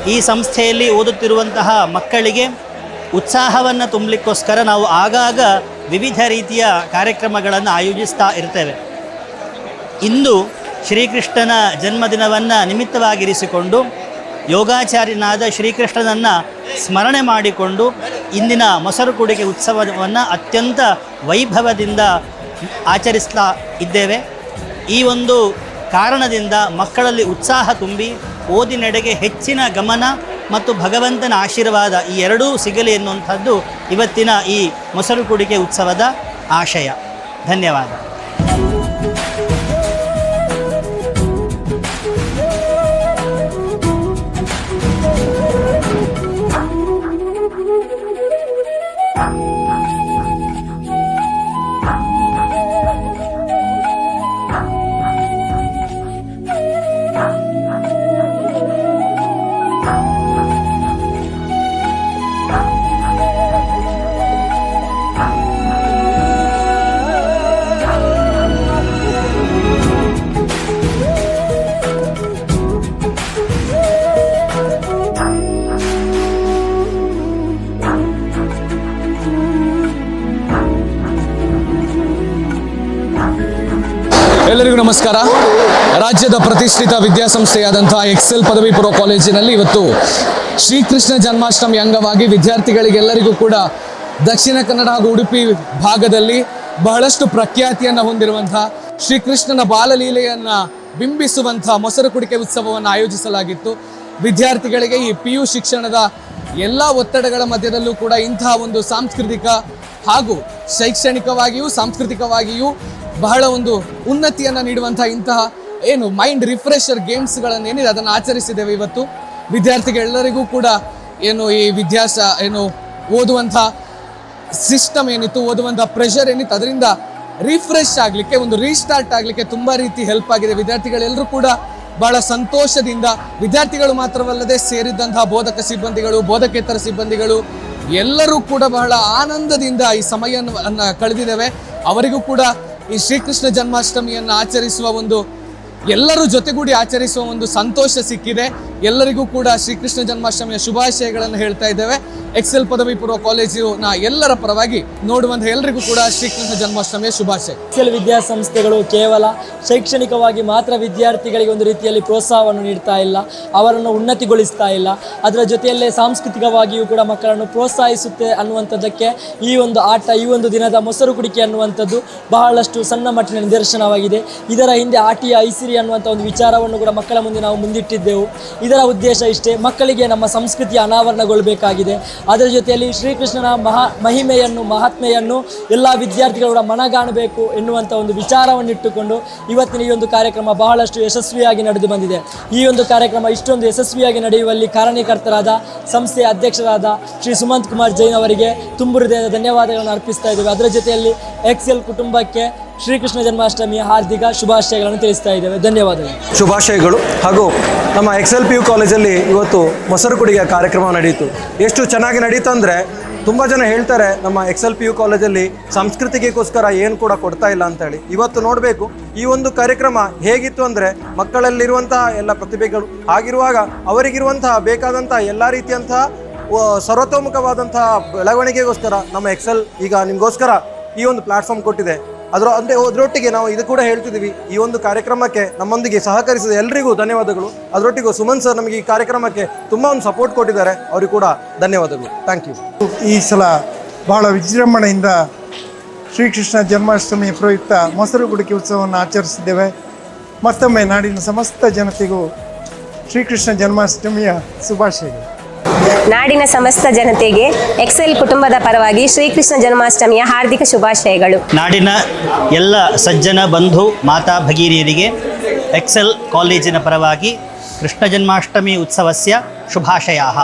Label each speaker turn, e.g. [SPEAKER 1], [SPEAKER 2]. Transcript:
[SPEAKER 1] ಈ ಸಂಸ್ಥೆಯಲ್ಲಿ ಓದುತ್ತಿರುವಂತಹ ಮಕ್ಕಳಿಗೆ ಉತ್ಸಾಹವನ್ನು ತುಂಬಲಿಕ್ಕೋಸ್ಕರ ನಾವು ಆಗಾಗ ವಿವಿಧ ರೀತಿಯ ಕಾರ್ಯಕ್ರಮಗಳನ್ನು ಆಯೋಜಿಸ್ತಾ ಇರ್ತೇವೆ. ಇಂದು ಶ್ರೀಕೃಷ್ಣನ ಜನ್ಮದಿನವನ್ನು ನಿಮಿತ್ತವಾಗಿರಿಸಿಕೊಂಡು ಯೋಗಾಚಾರ್ಯನಾದ ಶ್ರೀಕೃಷ್ಣನನ್ನು ಸ್ಮರಣೆ ಮಾಡಿಕೊಂಡು ಇಂದಿನ ಮೊಸರು ಕುಡಿಕೆ ಉತ್ಸವವನ್ನು ಅತ್ಯಂತ ವೈಭವದಿಂದ ಆಚರಿಸ್ತಾ ಇದ್ದೇವೆ. ಈ ಒಂದು ಕಾರಣದಿಂದ ಮಕ್ಕಳಲ್ಲಿ ಉತ್ಸಾಹ ತುಂಬಿ ಓದಿನೆಡೆಗೆ ಹೆಚ್ಚಿನ ಗಮನ ಮತ್ತು ಭಗವಂತನ ಆಶೀರ್ವಾದ ಈ ಎರಡೂ ಸಿಗಲಿ ಎನ್ನುವಂಥದ್ದು ಇವತ್ತಿನ ಈ ಮೊಸರು ಕುಡಿಕೆ ಉತ್ಸವದ ಆಶಯ. ಧನ್ಯವಾದ.
[SPEAKER 2] ಎಲ್ಲರಿಗೂ ನಮಸ್ಕಾರ. ರಾಜ್ಯದ ಪ್ರತಿಷ್ಠಿತ ವಿದ್ಯಾಸಂಸ್ಥೆಯಾದಂತಹ ಎಕ್ಸೆಲ್ ಪದವಿ ಪೂರ್ವ ಕಾಲೇಜಿನಲ್ಲಿ ಇವತ್ತು ಶ್ರೀಕೃಷ್ಣ ಜನ್ಮಾಷ್ಟಮಿ ಅಂಗವಾಗಿ ವಿದ್ಯಾರ್ಥಿಗಳಿಗೆಲ್ಲರಿಗೂ ಕೂಡ ದಕ್ಷಿಣ ಕನ್ನಡ ಹಾಗೂ ಉಡುಪಿ ಭಾಗದಲ್ಲಿ ಬಹಳಷ್ಟು ಪ್ರಖ್ಯಾತಿಯನ್ನು ಹೊಂದಿರುವಂತಹ ಶ್ರೀಕೃಷ್ಣನ ಬಾಲಲೀಲೆಯನ್ನು ಬಿಂಬಿಸುವಂಥ ಮೊಸರು ಕುಡಿಕೆ ಉತ್ಸವವನ್ನು ಆಯೋಜಿಸಲಾಗಿತ್ತು. ವಿದ್ಯಾರ್ಥಿಗಳಿಗೆ ಈ PU ಶಿಕ್ಷಣದ ಎಲ್ಲ ಒತ್ತಡಗಳ ಮಧ್ಯದಲ್ಲೂ ಕೂಡ ಇಂತಹ ಒಂದು ಸಾಂಸ್ಕೃತಿಕ ಹಾಗೂ ಶೈಕ್ಷಣಿಕವಾಗಿಯೂ ಸಾಂಸ್ಕೃತಿಕವಾಗಿಯೂ ಬಹಳ ಒಂದು ಉನ್ನತಿಯನ್ನು ನೀಡುವಂಥ ಇಂತಹ ಏನು ಮೈಂಡ್ ರಿಫ್ರೆಶರ್ ಗೇಮ್ಸ್ಗಳನ್ನೇನಿದೆ ಅದನ್ನು ಆಚರಿಸಿದ್ದೇವೆ. ಇವತ್ತು ವಿದ್ಯಾರ್ಥಿಗಳೆಲ್ಲರಿಗೂ ಕೂಡ ಏನು ಈ ಏನು ಓದುವಂಥ ಸಿಸ್ಟಮ್ ಏನಿತ್ತು, ಓದುವಂಥ ಪ್ರೆಷರ್ ಏನಿತ್ತು, ಅದರಿಂದ ರಿಫ್ರೆಶ್ ಆಗಲಿಕ್ಕೆ, ಒಂದು ರೀಸ್ಟಾರ್ಟ್ ಆಗಲಿಕ್ಕೆ ತುಂಬ ರೀತಿ ಹೆಲ್ಪ್ ಆಗಿದೆ. ವಿದ್ಯಾರ್ಥಿಗಳೆಲ್ಲರೂ ಕೂಡ ಬಹಳ ಸಂತೋಷದಿಂದ, ವಿದ್ಯಾರ್ಥಿಗಳು ಮಾತ್ರವಲ್ಲದೆ ಸೇರಿದ್ದಂತಹ ಬೋಧಕ ಸಿಬ್ಬಂದಿಗಳು, ಬೋಧಕೇತರ ಸಿಬ್ಬಂದಿಗಳು ಎಲ್ಲರೂ ಕೂಡ ಬಹಳ ಆನಂದದಿಂದ ಈ ಸಮಯವನ್ನು ಕಳೆದಿದ್ದೇವೆ. ಅವರಿಗೂ ಕೂಡ ಈ ಶ್ರೀಕೃಷ್ಣ ಜನ್ಮಾಷ್ಟಮಿಯನ್ನು ಆಚರಿಸುವ ಒಂದು ಎಲ್ಲರೂ ಜೊತೆಗೂಡಿ ಆಚರಿಸುವ ಒಂದು ಸಂತೋಷ ಸಿಕ್ಕಿದೆ. ಎಲ್ಲರಿಗೂ ಕೂಡ ಶ್ರೀಕೃಷ್ಣ ಜನ್ಮಾಷ್ಟಮಿಯ ಶುಭಾಶಯಗಳನ್ನು ಹೇಳ್ತಾ ಇದ್ದೇವೆ. ಎಕ್ಸೆಲ್ ಪದವಿ ಪೂರ್ವ ಕಾಲೇಜಿನ ಎಲ್ಲರ ಪರವಾಗಿ ನೋಡುವಂಥ ಎಲ್ಲರಿಗೂ ಕೂಡ ಶ್ರೀಕೃಷ್ಣ ಜನ್ಮಾಷ್ಟಮಿಯ ಶುಭಾಶಯ.
[SPEAKER 3] ಎಕ್ಸೆಲ್ ವಿದ್ಯಾಸಂಸ್ಥೆಗಳು ಕೇವಲ ಶೈಕ್ಷಣಿಕವಾಗಿ ಮಾತ್ರ ವಿದ್ಯಾರ್ಥಿಗಳಿಗೆ ಒಂದು ರೀತಿಯಲ್ಲಿ ಪ್ರೋತ್ಸಾಹವನ್ನು ನೀಡ್ತಾ ಇಲ್ಲ, ಅವರನ್ನು ಉನ್ನತಿಗೊಳಿಸ್ತಾ ಇಲ್ಲ, ಅದರ ಜೊತೆಯಲ್ಲೇ ಸಾಂಸ್ಕೃತಿಕವಾಗಿಯೂ ಕೂಡ ಮಕ್ಕಳನ್ನು ಪ್ರೋತ್ಸಾಹಿಸುತ್ತೆ ಅನ್ನುವಂಥದ್ದಕ್ಕೆ ಈ ಒಂದು ಆಟ, ಈ ಒಂದು ದಿನದ ಮೊಸರು ಕುಡಿಕೆ ಅನ್ನುವಂಥದ್ದು ಬಹಳಷ್ಟು ಸಣ್ಣ ಮಟ್ಟಿನ ನಿದರ್ಶನವಾಗಿದೆ. ಇದರ ಹಿಂದೆ ಆಟಿಯ ಐಸಿರಿ ಅನ್ನುವಂಥ ಒಂದು ವಿಚಾರವನ್ನು ಕೂಡ ಮಕ್ಕಳ ಮುಂದೆ ನಾವು ಮುಂದಿಟ್ಟಿದ್ದೆವು. ಇದರ ಉದ್ದೇಶ ಇಷ್ಟೇ, ಮಕ್ಕಳಿಗೆ ನಮ್ಮ ಸಂಸ್ಕೃತಿಯ ಅನಾವರಣಗೊಳ್ಳಬೇಕಾಗಿದೆ. ಅದರ ಜೊತೆಯಲ್ಲಿ ಶ್ರೀಕೃಷ್ಣನ ಮಹಿಮೆಯನ್ನು, ಮಹಾತ್ಮೆಯನ್ನು ಎಲ್ಲ ವಿದ್ಯಾರ್ಥಿಗಳು ಕೂಡ ಮನಗಾಣಬೇಕು ಎನ್ನುವಂಥ ಒಂದು ವಿಚಾರವನ್ನಿಟ್ಟುಕೊಂಡು ಇವತ್ತಿನ ಈ ಒಂದು ಕಾರ್ಯಕ್ರಮ ಬಹಳಷ್ಟು ಯಶಸ್ವಿಯಾಗಿ ನಡೆದು ಬಂದಿದೆ. ಈ ಒಂದು ಕಾರ್ಯಕ್ರಮ ಇಷ್ಟೊಂದು ಯಶಸ್ವಿಯಾಗಿ ನಡೆಯುವಲ್ಲಿ ಕಾರಣೀಕರ್ತರಾದ ಸಂಸ್ಥೆಯ ಅಧ್ಯಕ್ಷರಾದ ಶ್ರೀ ಸುಮಂತ್ ಕುಮಾರ್ ಜೈನ್ ಅವರಿಗೆ ತುಂಬು ಹೃದಯದ ಧನ್ಯವಾದಗಳನ್ನು ಅರ್ಪಿಸ್ತಾ ಇದ್ದೇವೆ. ಅದರ ಜೊತೆಯಲ್ಲಿ ಎಕ್ಸೆಲ್ ಕುಟುಂಬಕ್ಕೆ ಶ್ರೀಕೃಷ್ಣ ಜನ್ಮಾಷ್ಟಮಿಯ ಹಾರ್ದಿಕ ಶುಭಾಶಯಗಳನ್ನು ತಿಳಿಸ್ತಾ ಇದ್ದೇವೆ. ಧನ್ಯವಾದಗಳು.
[SPEAKER 4] ಶುಭಾಶಯಗಳು. ಹಾಗೂ ನಮ್ಮ ಎಕ್ಸೆಲ್ PU ಕಾಲೇಜಲ್ಲಿ ಇವತ್ತು ಮೊಸರು ಕುಡಿಗೆ ಕಾರ್ಯಕ್ರಮ ನಡೆಯಿತು. ಎಷ್ಟು ಚೆನ್ನಾಗಿ ನಡೀತು ಅಂದರೆ ತುಂಬ ಜನ ಹೇಳ್ತಾರೆ ನಮ್ಮ ಎಕ್ಸೆಲ್ PU ಕಾಲೇಜಲ್ಲಿ ಸಂಸ್ಕೃತಿಗೋಸ್ಕರ ಏನು ಕೂಡ ಕೊಡ್ತಾ ಇಲ್ಲ ಅಂತೇಳಿ. ಇವತ್ತು ನೋಡಬೇಕು ಈ ಒಂದು ಕಾರ್ಯಕ್ರಮ ಹೇಗಿತ್ತು ಅಂದರೆ ಮಕ್ಕಳಲ್ಲಿರುವಂತಹ ಎಲ್ಲ ಪ್ರತಿಭೆಗಳು ಆಗಿರುವಾಗ ಅವರಿಗಿರುವಂತಹ ಬೇಕಾದಂತಹ ಎಲ್ಲ ರೀತಿಯಂತಹ ಸರ್ವತೋಮುಖವಾದಂತಹ ಬೆಳವಣಿಗೆಗೋಸ್ಕರ ನಮ್ಮ ಎಕ್ಸೆಲ್ ಈಗ ನಿಮಗೋಸ್ಕರ ಈ ಒಂದು ಪ್ಲಾಟ್ಫಾರ್ಮ್ ಕೊಟ್ಟಿದೆ. ಅದರೊಟ್ಟಿಗೆ ನಾವು ಇದು ಕೂಡ ಹೇಳ್ತಿದ್ದೀವಿ, ಈ ಒಂದು ಕಾರ್ಯಕ್ರಮಕ್ಕೆ ನಮ್ಮೊಂದಿಗೆ ಸಹಕರಿಸಿದ ಎಲ್ಲರಿಗೂ ಧನ್ಯವಾದಗಳು. ಅದರೊಟ್ಟಿಗೂ ಸುಮನ್ ಸರ್ ನಮಗೆ ಈ ಕಾರ್ಯಕ್ರಮಕ್ಕೆ ತುಂಬ ಒಂದು ಸಪೋರ್ಟ್ ಕೊಟ್ಟಿದ್ದಾರೆ, ಅವರಿಗೂ ಕೂಡ ಧನ್ಯವಾದಗಳು. Thank you.
[SPEAKER 5] ಈ ಸಲ ಬಹಳ ವಿಜೃಂಭಣೆಯಿಂದ ಶ್ರೀಕೃಷ್ಣ ಜನ್ಮಾಷ್ಟಮಿ ಪ್ರಯುಕ್ತ ಮೊಸರು ಕುಡಿಕೆ ಉತ್ಸವವನ್ನು ಆಚರಿಸಿದ್ದೇವೆ. ಮತ್ತೊಮ್ಮೆ ನಾಡಿನ ಸಮಸ್ತ ಜನತೆಗೂ ಶ್ರೀಕೃಷ್ಣ ಜನ್ಮಾಷ್ಟಮಿಯ ಶುಭಾಶಯಗಳು.
[SPEAKER 6] ನಾಡಿನ ಸಮಸ್ತ ಜನತೆಗೆ ಎಕ್ಸೆಲ್ ಕುಟುಂಬದ ಪರವಾಗಿ ಶ್ರೀಕೃಷ್ಣ ಜನ್ಮಾಷ್ಟಮಿಯ ಹಾರ್ದಿಕ ಶುಭಾಶಯಗಳು.
[SPEAKER 1] ನಾಡಿನ ಎಲ್ಲ ಸಜ್ಜನ ಬಂಧು ಮಾತಾ ಭಗಿನಿಯರಿಗೆ ಎಕ್ಸೆಲ್ ಕಾಲೇಜಿನ ಪರವಾಗಿ ಕೃಷ್ಣ ಜನ್ಮಾಷ್ಟಮಿ ಉತ್ಸವಸ್ಯ ಶುಭಾಶಯಾಃ.